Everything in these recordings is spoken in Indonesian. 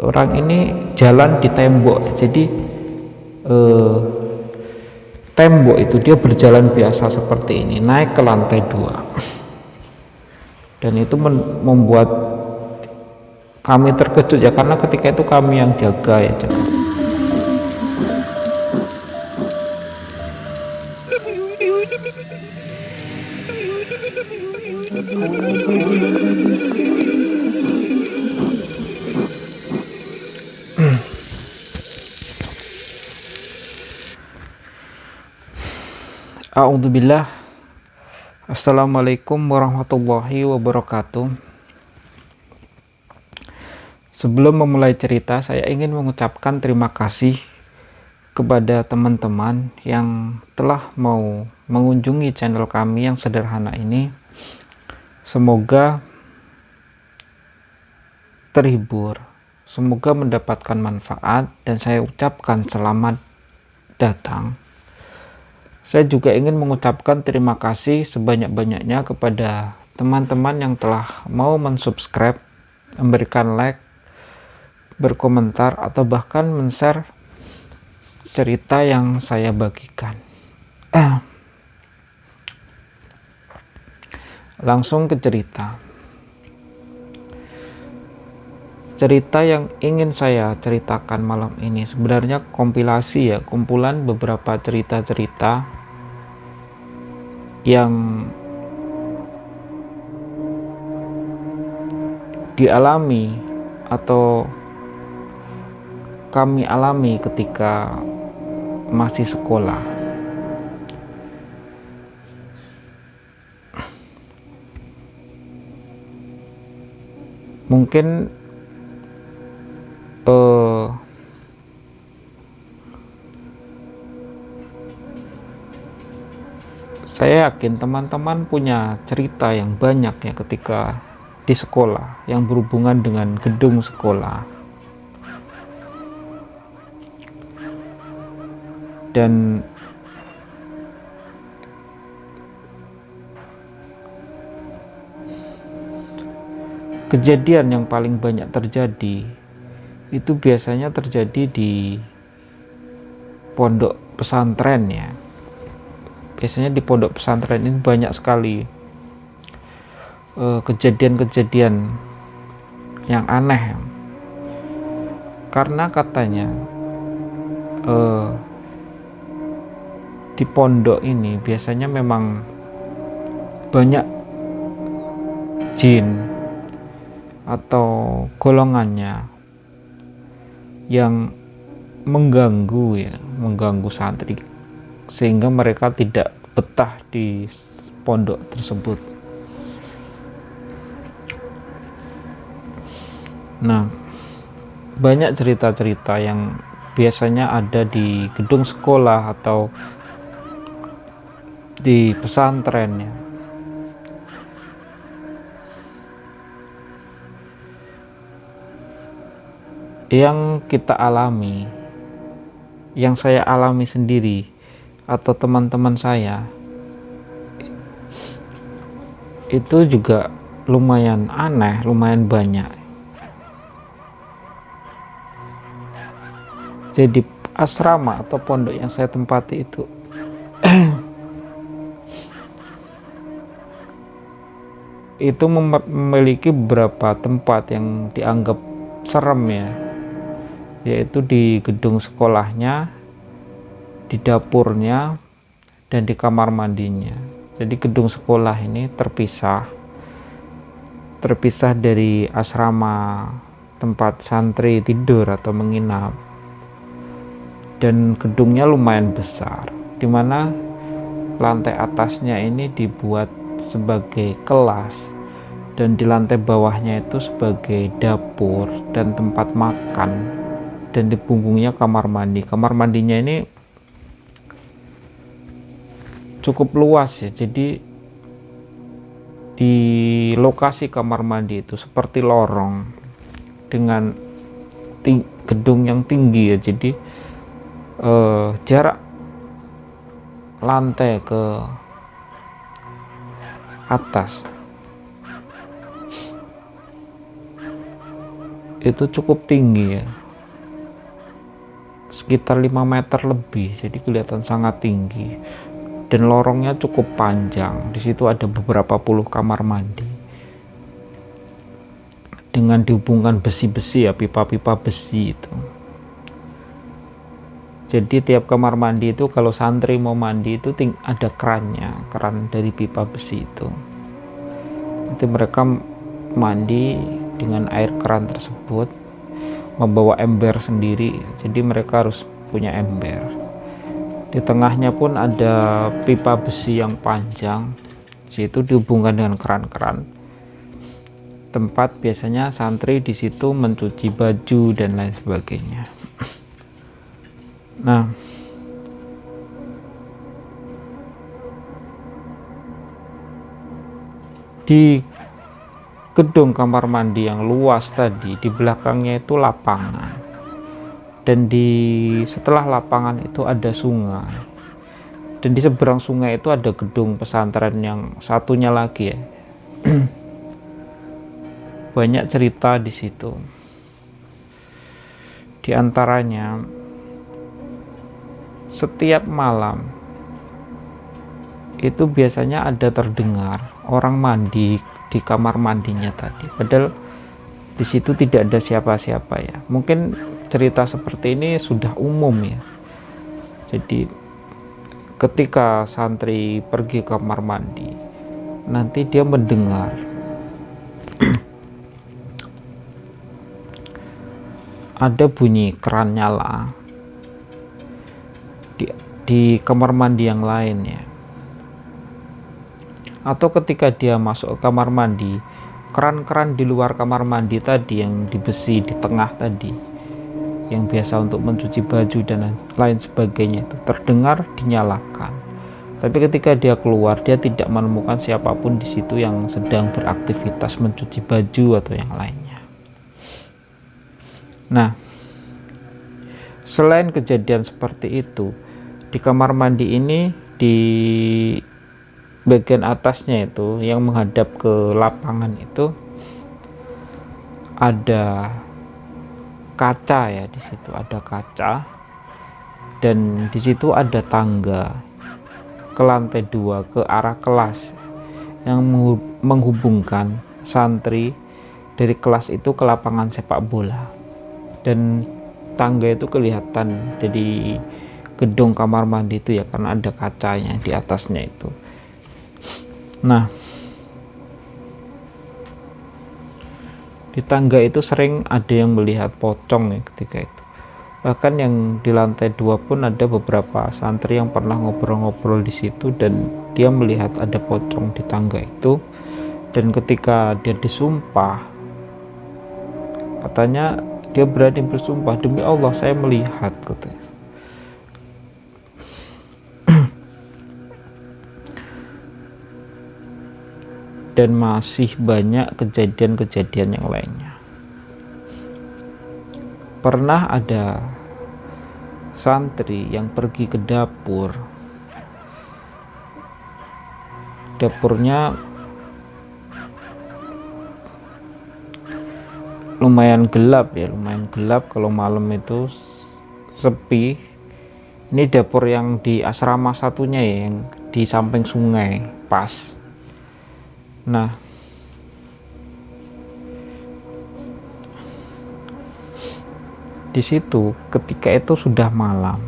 orang ini jalan di tembok. Jadi tembok itu dia berjalan biasa seperti ini, naik ke lantai 2, dan itu membuat kami terkejut ya, karena ketika itu kami yang jaga ya. A'udzubillah. Assalamualaikum warahmatullahi wabarakatuh. Sebelum memulai cerita, saya ingin mengucapkan terima kasih kepada teman-teman yang telah mau mengunjungi channel kami yang sederhana ini. Semoga terhibur, semoga mendapatkan manfaat, dan saya ucapkan selamat datang. Saya juga ingin mengucapkan terima kasih sebanyak-banyaknya kepada teman-teman yang telah mau mensubscribe, memberikan like, berkomentar, atau bahkan men-share cerita yang saya bagikan. Langsung ke cerita. Cerita yang ingin saya ceritakan malam ini sebenarnya kompilasi ya, kumpulan beberapa cerita-cerita yang dialami atau kami alami ketika masih sekolah. Mungkin saya yakin teman-teman punya cerita yang banyak ya ketika di sekolah yang berhubungan dengan gedung sekolah. Dan kejadian yang paling banyak terjadi itu biasanya terjadi di pondok pesantren ya. Biasanya di pondok pesantren ini banyak sekali kejadian-kejadian yang aneh, karena katanya di pondok ini biasanya memang banyak jin atau golongannya yang mengganggu santri, sehingga mereka tidak betah di pondok tersebut. Nah, banyak cerita-cerita yang biasanya ada di gedung sekolah atau di pesantren ya. Yang kita alami, yang saya alami sendiri atau teman-teman saya, itu juga lumayan aneh, lumayan banyak. Jadi asrama atau pondok yang saya tempati itu itu memiliki beberapa tempat yang dianggap serem ya, yaitu di gedung sekolahnya, di dapurnya, dan di kamar mandinya. Jadi gedung sekolah ini terpisah dari asrama tempat santri tidur atau menginap, dan gedungnya lumayan besar, dimana lantai atasnya ini dibuat sebagai kelas, dan di lantai bawahnya itu sebagai dapur dan tempat makan, dan di punggungnya kamar mandi. Kamar mandinya ini cukup luas ya, jadi di lokasi kamar mandi itu seperti lorong dengan gedung yang tinggi ya, jadi jarak lantai ke atas itu cukup tinggi ya, sekitar 5 meter lebih, jadi kelihatan sangat tinggi, dan lorongnya cukup panjang. Di situ ada beberapa puluh kamar mandi dengan dihubungkan besi-besi ya, pipa-pipa besi itu. Jadi tiap kamar mandi itu kalau santri mau mandi itu ada kerannya, keran dari pipa besi itu. Nanti mereka mandi dengan air keran tersebut, membawa ember sendiri, jadi mereka harus punya ember. Di tengahnya pun ada pipa besi yang panjang, situ dihubungkan dengan keran-keran. Tempat biasanya santri di situ mencuci baju dan lain sebagainya. Nah, di gedung kamar mandi yang luas tadi, di belakangnya itu lapangan, dan setelah lapangan itu ada sungai, dan di seberang sungai itu ada gedung pesantren yang satunya lagi ya. Banyak cerita di situ. Di antaranya, setiap malam itu biasanya ada terdengar orang mandi di kamar mandinya tadi, padahal di situ tidak ada siapa-siapa ya. Mungkin cerita seperti ini sudah umum ya. Jadi ketika santri pergi ke kamar mandi, nanti dia mendengar ada bunyi keran nyala di kamar mandi yang lain ya. Atau ketika dia masuk ke kamar mandi, keran-keran di luar kamar mandi tadi yang di besi di tengah tadi, yang biasa untuk mencuci baju dan lain sebagainya, itu terdengar dinyalakan. Tapi ketika dia keluar, dia tidak menemukan siapapun di situ yang sedang beraktivitas mencuci baju atau yang lainnya. Nah, selain kejadian seperti itu, di kamar mandi ini, di bagian atasnya itu yang menghadap ke lapangan itu ada kaca ya. Di situ ada kaca, dan di situ ada tangga ke lantai 2 ke arah kelas yang menghubungkan santri dari kelas itu ke lapangan sepak bola. Dan tangga itu kelihatan dari gedung kamar mandi itu ya, karena ada kacanya di atasnya itu. Nah, di tangga itu sering ada yang melihat pocong ya ketika itu. Bahkan yang di lantai 2 pun ada beberapa santri yang pernah ngobrol-ngobrol di situ, dan dia melihat ada pocong di tangga itu. Dan ketika dia disumpah, katanya dia berani bersumpah, demi Allah saya melihat, katanya. Dan masih banyak kejadian-kejadian yang lainnya. Pernah ada santri yang pergi ke dapur. Dapurnya lumayan gelap ya, lumayan gelap kalau malam itu, sepi. Ini dapur yang di asrama satunya ya, yang di samping sungai pas. Nah, di situ ketika itu sudah malam,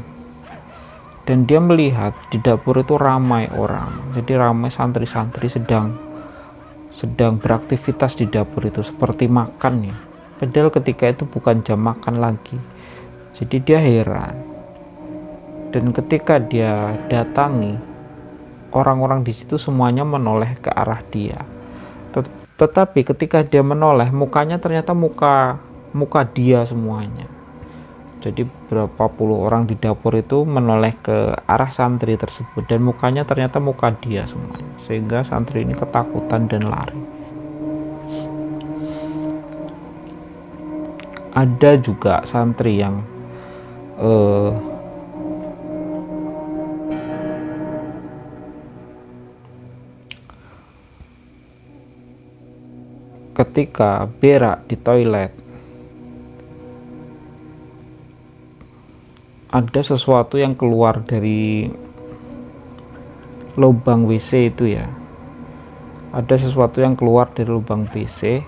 dan dia melihat di dapur itu ramai orang. Jadi ramai santri-santri sedang beraktivitas di dapur itu, seperti makan ya. Padahal ketika itu bukan jam makan lagi. Jadi dia heran. Dan ketika dia datangi, orang-orang di situ semuanya menoleh ke arah dia. Tetapi ketika dia menoleh, mukanya ternyata muka dia semuanya. Jadi berapa puluh orang di dapur itu menoleh ke arah santri tersebut, dan mukanya ternyata muka dia semuanya, sehingga santri ini ketakutan dan lari. Ada juga santri yang ketika berak di toilet, ada sesuatu yang keluar dari lubang WC itu ya, ada sesuatu yang keluar dari lubang WC,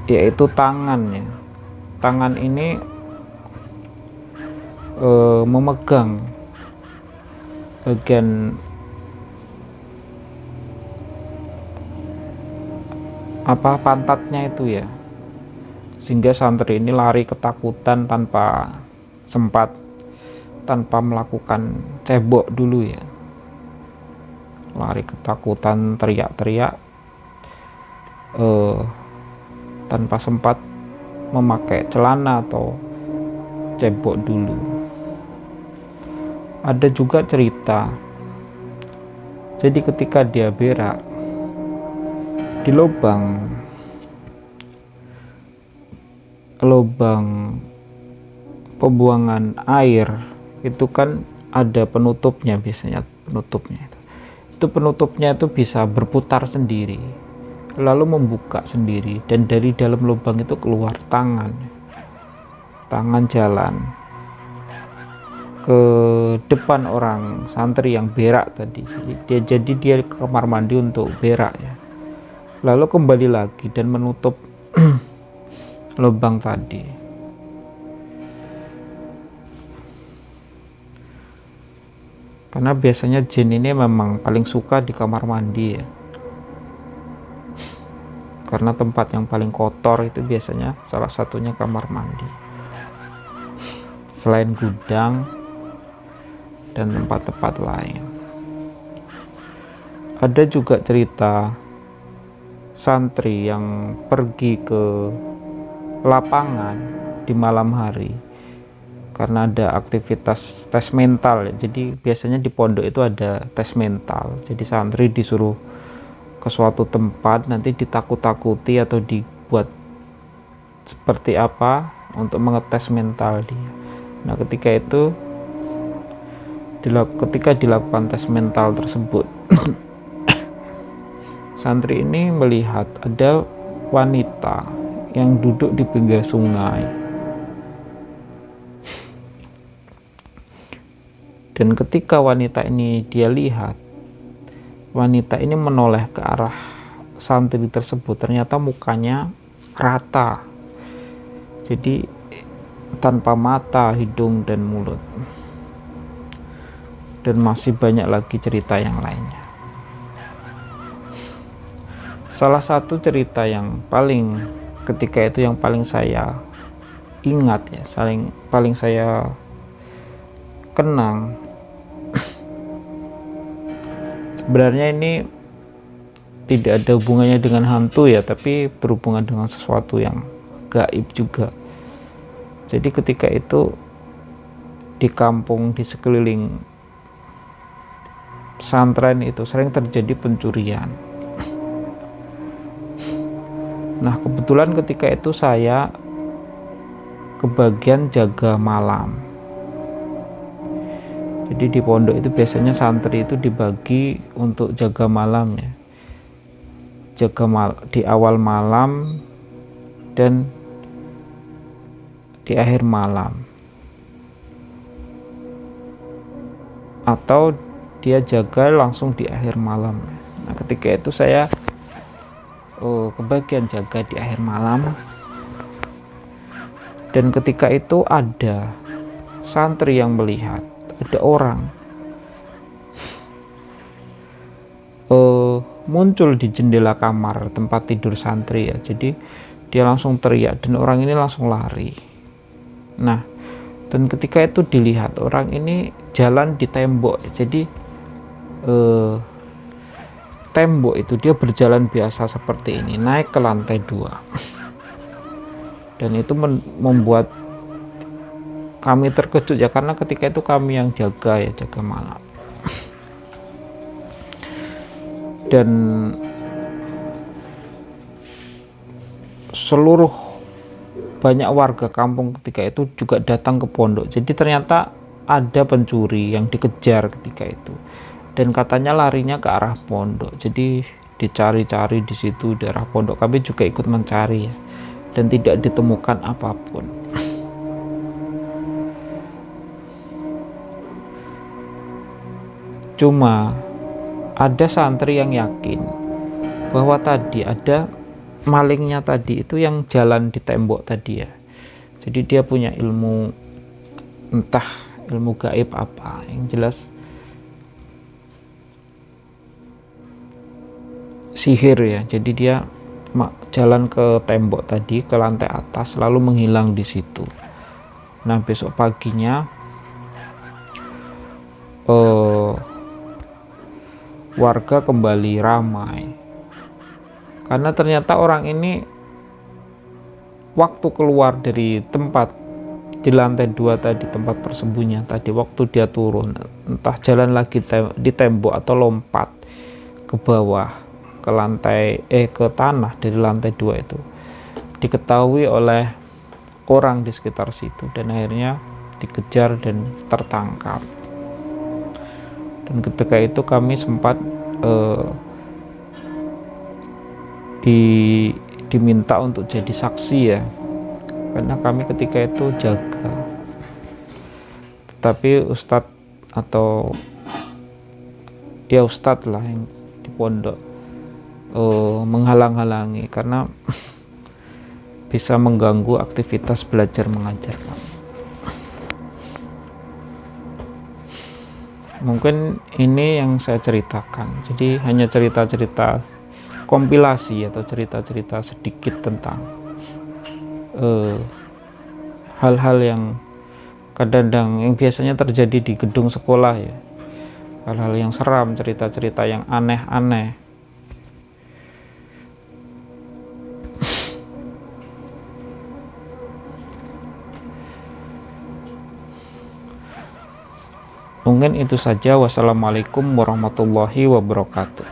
yaitu tangannya. Tangan ini memegang bagian pantatnya itu ya, sehingga santri ini lari ketakutan tanpa melakukan cebok dulu ya, lari ketakutan, teriak-teriak tanpa sempat memakai celana atau cebok dulu. Ada juga cerita, jadi ketika dia berak di lubang pembuangan air itu kan ada penutupnya, biasanya penutupnya itu bisa berputar sendiri lalu membuka sendiri, dan dari dalam lubang itu keluar tangan jalan ke depan orang santri yang berak tadi. Jadi dia ke kamar mandi untuk berak ya, lalu kembali lagi dan menutup lubang tadi. Karena biasanya jin ini memang paling suka di kamar mandi ya, karena tempat yang paling kotor itu biasanya salah satunya kamar mandi, selain gudang dan tempat-tempat lain. Ada juga cerita santri yang pergi ke lapangan di malam hari karena ada aktivitas tes mental ya. Jadi biasanya di pondok itu ada tes mental, jadi santri disuruh ke suatu tempat, nanti ditakut-takuti atau dibuat seperti apa untuk mengetes mental dia. Nah ketika dilakukan tes mental tersebut santri ini melihat ada wanita yang duduk di pinggir sungai, dan ketika wanita ini dia lihat, wanita ini menoleh ke arah santri tersebut, ternyata mukanya rata, jadi tanpa mata, hidung, dan mulut. Dan masih banyak lagi cerita yang lainnya. Salah satu cerita yang paling saya ingat ya, paling saya kenang, sebenarnya ini tidak ada hubungannya dengan hantu ya, tapi berhubungan dengan sesuatu yang gaib juga. Jadi ketika itu di kampung, di sekeliling pesantren itu sering terjadi pencurian. Nah kebetulan ketika itu saya kebagian jaga malam. Jadi di pondok itu biasanya santri itu dibagi untuk jaga malam ya, di awal malam dan di akhir malam, atau dia jaga langsung di akhir malam. Nah ketika itu saya kebagian jaga di akhir malam, dan ketika itu ada santri yang melihat ada orang muncul di jendela kamar tempat tidur santri ya. Jadi dia langsung teriak dan orang ini langsung lari. Nah dan ketika itu dilihat orang ini jalan di tembok, jadi tembok itu dia berjalan biasa seperti ini, naik ke lantai 2, dan itu membuat kami terkejut ya, karena ketika itu kami yang jaga malam, dan banyak warga kampung ketika itu juga datang ke pondok. Jadi ternyata ada pencuri yang dikejar ketika itu, dan katanya larinya ke arah pondok. Jadi dicari-cari di situ daerah pondok, kami juga ikut mencari ya, dan tidak ditemukan apapun. Cuma ada santri yang yakin bahwa tadi ada malingnya tadi itu yang jalan di tembok tadi ya. Jadi dia punya ilmu, entah ilmu gaib apa, yang jelas sihir ya. Jadi dia jalan ke tembok tadi, ke lantai atas, lalu menghilang di situ. Nah, besok paginya warga kembali ramai karena ternyata orang ini waktu keluar dari tempat di lantai 2 tadi, tempat persembunyian tadi, waktu dia turun, entah jalan lagi di tembok atau lompat ke bawah, ke lantai ke tanah dari lantai 2 itu, diketahui oleh orang di sekitar situ dan akhirnya dikejar dan tertangkap. Dan ketika itu kami sempat diminta untuk jadi saksi ya, karena kami ketika itu jaga. Tetapi ustadz atau ya ustadz lah yang di pondok menghalang-halangi karena bisa mengganggu aktivitas belajar mengajar kami. Mungkin ini yang saya ceritakan, jadi hanya cerita-cerita kompilasi atau cerita-cerita sedikit tentang hal-hal yang kadang-kadang yang biasanya terjadi di gedung sekolah ya, hal-hal yang seram, cerita-cerita yang aneh-aneh. Mungkin itu saja. Wassalamualaikum warahmatullahi wabarakatuh.